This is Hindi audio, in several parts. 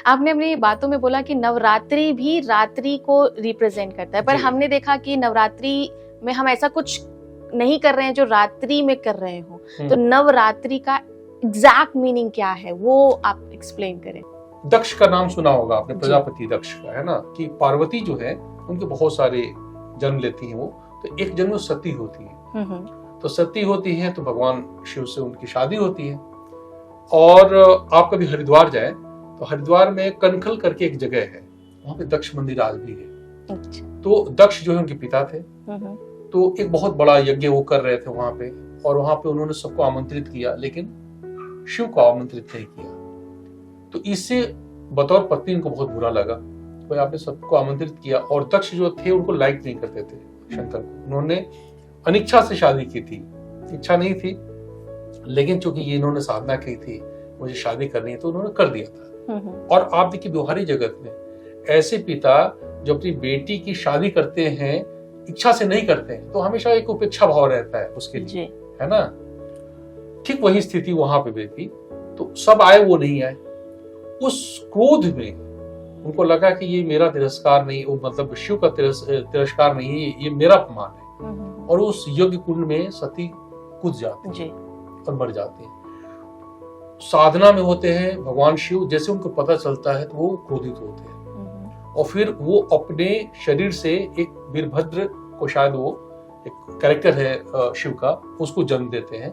आपने अपनी बातों में बोला कि नवरात्रि भी रात्रि को रिप्रेजेंट करता है, पर जी। हमने देखा कि नवरात्रि में हम ऐसा कुछ नहीं कर रहे हैं जो रात्रि में कर रहे हो। तो नवरात्रि का एग्जैक्ट मीनिंग क्या है वो आप एक्सप्लेन करें। दक्ष का नाम सुना होगा आपने, जी। प्रजापति दक्ष का, है ना, कि पार्वती जो है उनके बहुत सारे जन्म लेती हैं वो, तो एक जन्म में सती होती है। तो सती होती है तो भगवान शिव से उनकी शादी होती है। और आप कभी हरिद्वार जाए तो हरिद्वार में कनखल करके एक जगह है, वहां पे दक्ष मंदिर आज भी है। अच्छा। तो दक्ष जो है उनके पिता थे, तो एक बहुत बड़ा यज्ञ वो कर रहे थे वहां पे, और वहां पे उन्होंने सबको आमंत्रित किया, लेकिन शिव को आमंत्रित नहीं किया। तो इससे बतौर पत्नी उनको बहुत बुरा लगा, तो आपने सबको आमंत्रित किया, और दक्ष जो थे उनको लाइक नहीं करते थे शंकर को। उन्होंने अनिच्छा से शादी की थी, इच्छा नहीं थी, लेकिन चूंकि ये इन्होंने साधना की थी मुझे शादी करनी है, तो उन्होंने कर दिया था। और आप देखिए व्यवहारिक जगत में ऐसे पिता जो अपनी बेटी की शादी करते हैं इच्छा से नहीं करते हैं, तो हमेशा एक उपेक्षा भाव रहता है उसके लिए, है ना। ठीक वही स्थिति वहां पे भी थी। तो सब आए, वो नहीं आए। उस क्रोध में उनको लगा कि ये मेरा तिरस्कार नहीं, वो मतलब शिव का तिरस्कार नहीं है, ये मेरा अपमान है। और उस यज्ञ कुंड में सती कूद जाती है और मर जाती है। साधना में होते हैं भगवान शिव, जैसे उनको पता चलता है तो वो क्रोधित होते हैं, और फिर वो अपने शरीर से एक वीरभद्र को, शायद वो एक कैरेक्टर है शिव का, उसको जन्म देते हैं।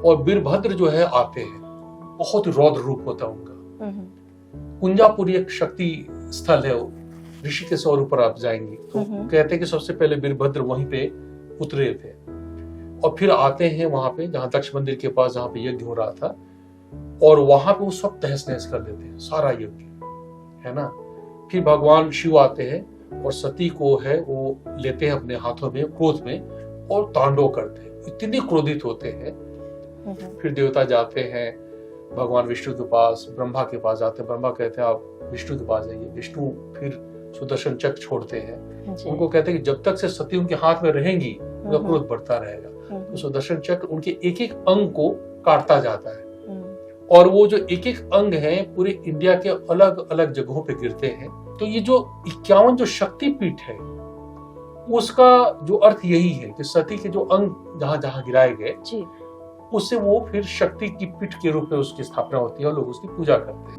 और वीरभद्र जो है आते हैं, बहुत रौद्र रूप होता है उनका। कुंजापुरी एक शक्ति स्थल है, ऋषिकेश और ऊपर आप जाएंगे तो कहते हैं कि सबसे पहले वीरभद्र वहीं पे उतरे थे, और फिर आते हैं वहां पे जहां दक्ष मंदिर के पास जहां पे यज्ञ हो रहा था, और वहां पे वो सब तहस नहस कर देते हैं, सारा यज्ञ, है ना। फिर भगवान शिव आते हैं और सती को है वो लेते हैं अपने हाथों में क्रोध में, और तांडव करते हैं, इतने क्रोधित होते हैं। फिर देवता जाते हैं भगवान विष्णु के पास, ब्रह्मा के पास जाते हैं। ब्रह्मा कहते हैं आप विष्णु के पास जाइए। विष्णु फिर सुदर्शन चक्र छोड़ते हैं, उनको कहते हैं कि जब तक से सती उनके हाथ में रहेंगी उनका क्रोध बढ़ता रहेगा। तो सुदर्शन चक्र उनके एक एक अंग को काटता जाता है, और वो जो एक एक अंग है पूरे इंडिया के अलग अलग जगहों पे गिरते हैं। तो ये जो 51 जो शक्तिपीठ है उसका जो अर्थ यही है कि सती के जो अंग जहां जहां गिराए गए, उससे वो फिर शक्ति की पीठ के रूप में उसकी स्थापना होती है और लोग उसकी पूजा करते हैं।